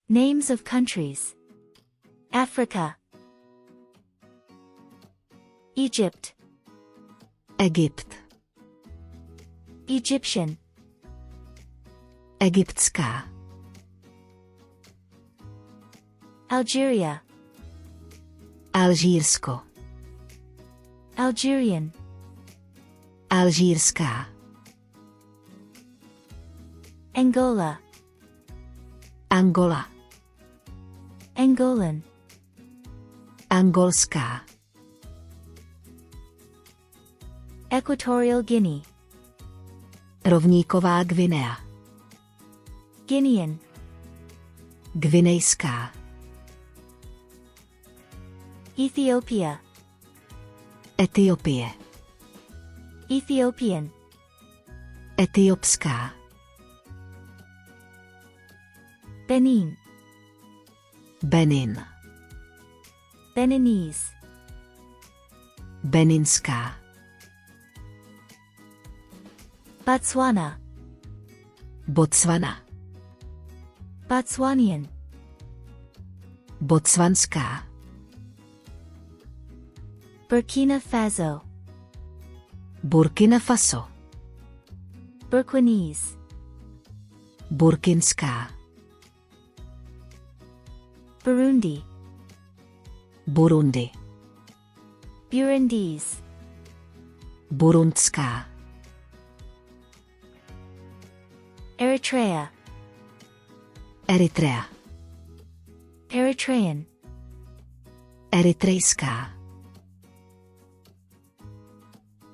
Names of countries. Africa. Egypt. Egypt. Egyptian. Egyptská. Algeria. Alžírsko. Algerian. Alžírská. Angola. Angola. Angolan. Angolská. Equatorial Guinea. Rovníková Gvinea. Guinean. Gvinejská. Ethiopia. Etiopie. Ethiopian. Etiopská. Benin. Benin. Beninese. Beninská. Botswana. Botswana. Botswanian. Botswanská. Burkina Faso. Burkina Faso. Burkinese. Burkinská. Burundi. Burundi. Burundese. Burundská. Eritrea. Eritrea. Eritrean. Eritrejská.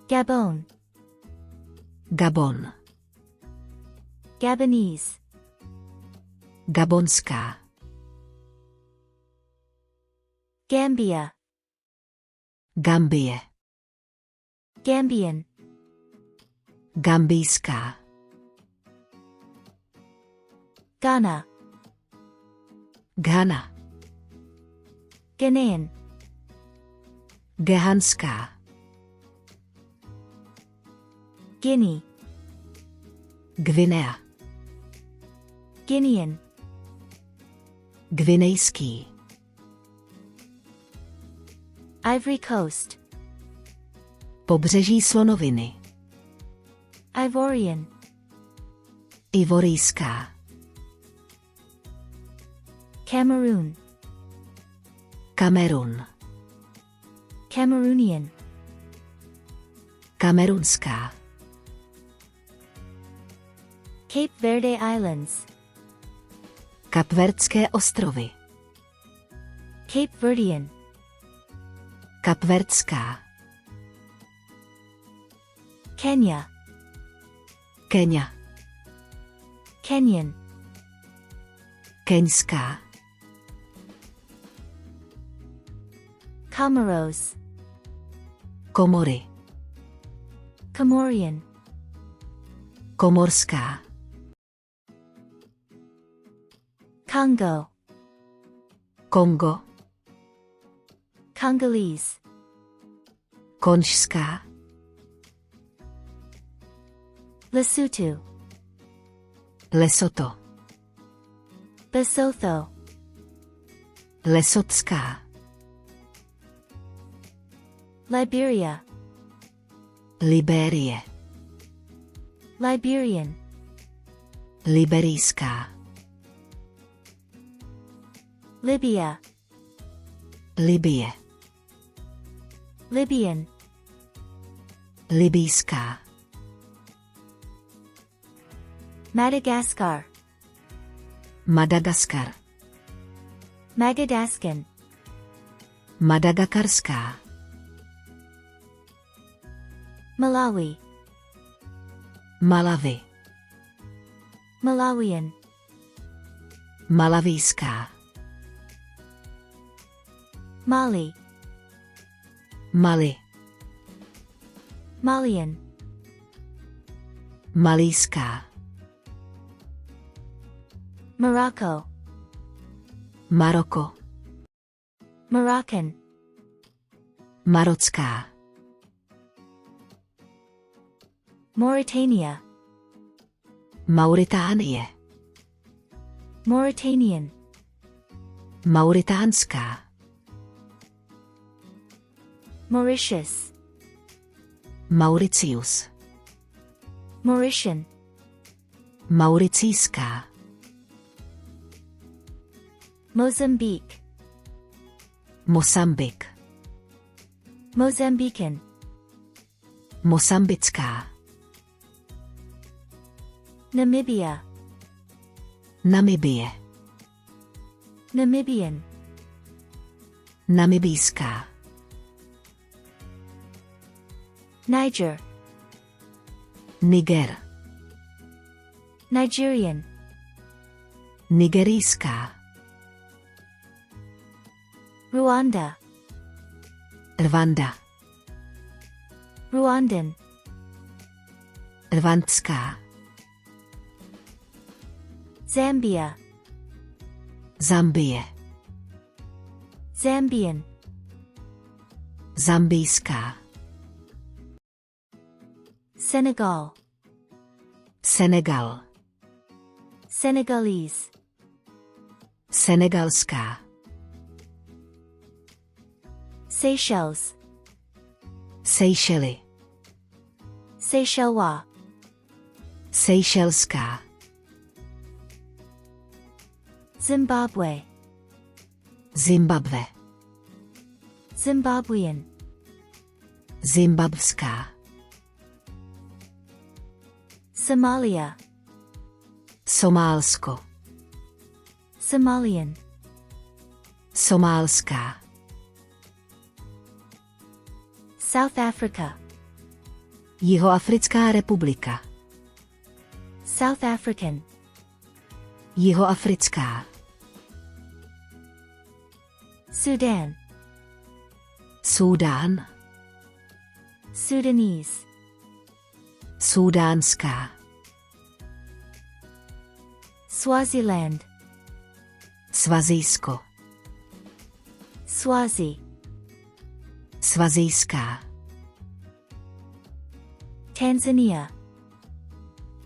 Gabon. Gabon. Gabonese. Gabonská. Gambia. Gambie. Gambian. Gambijská. Ghana. Ghana. Ghanaian. Gehanská. Guinea. Gvinea. Guinean. Gvinejský. Ivory Coast. Pobřeží slonoviny. Ivorian. Ivorijská. Cameroon. Kamerun. Cameroonian. Kamerunská. Cape Verde Islands. Kapverdské ostrovy. Cape Verdean. Kapverdská. Kenya. Kenya. Kenyan. Keňská. Comoros. Komory. Comorian. Komorská. Congo. Kongo. Congolese. Konžská. Lesotho. Lesoto. Lesotho. Lesotská. Liberia. Libérie. Liberian. Liberijská. Libya. Libye. Libyan. Libijská. Madagascar. Madagaskar. Madagascan. Madagakarská. Malawi. Malawi. Malawian. Malavijská. Mali. Mali. Malian. Malijská. Morocco. Maroko. Moroccan. Marocká. Mauritania. Mauritánie. Mauritanian. Mauritánská. Mauritius, Mauricius. Mauritian, Mauricijská. Mozambique, Mosambik. Mozambican, Mosambická. Namibia, Namibie. Namibian, Namibijská. Niger, Niger. Nigerian, Nigerijská. Rwanda, Rwanda. Rwandan, Rwandská. Zambia, Zambie. Zambian, Zambijská. Senegal, Senegal. Senegalese, Senegalská. Seychelles, Seychely. Seychellois, Seychelská. Zimbabwe, Zimbabwe. Zimbabwean, Zimbabská. Somalia, Somálsko. Somalian, Somálská. South Africa, Jihoafrická republika. South African, Jihoafrická. Sudan, Súdán. Sudanese, Súdánská. Swaziland, Svazijsko. Swazi, Svazijská. Tanzania,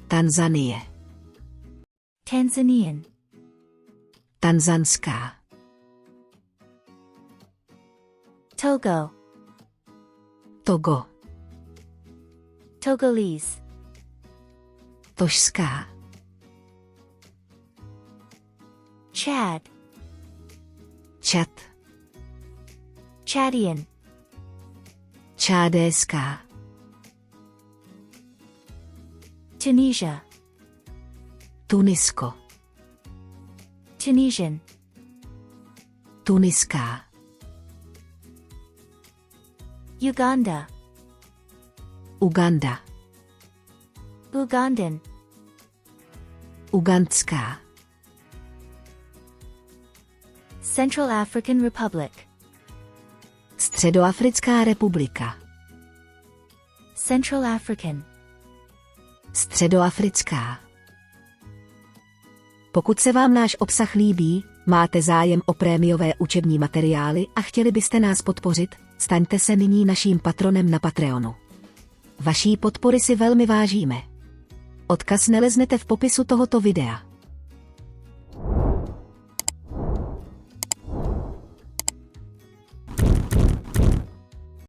Tanzanie. Tanzanian, Tanzanská. Togo, Togo. Togolese, Tožská. Chad, Čad. Chadian, Čádéská. Tunisia, Tunisko. Tunisian, Tuniská. Uganda, Uganda. Ugandan, Ugandská. Central African Republic, Středoafrická republika. Central African, Středoafrická. Pokud se vám náš obsah líbí, máte zájem o prémiové učební materiály a chtěli byste nás podpořit, staňte se nyní naším patronem na Patreonu. Vaší podpory si velmi vážíme. Odkaz naleznete v popisu tohoto videa.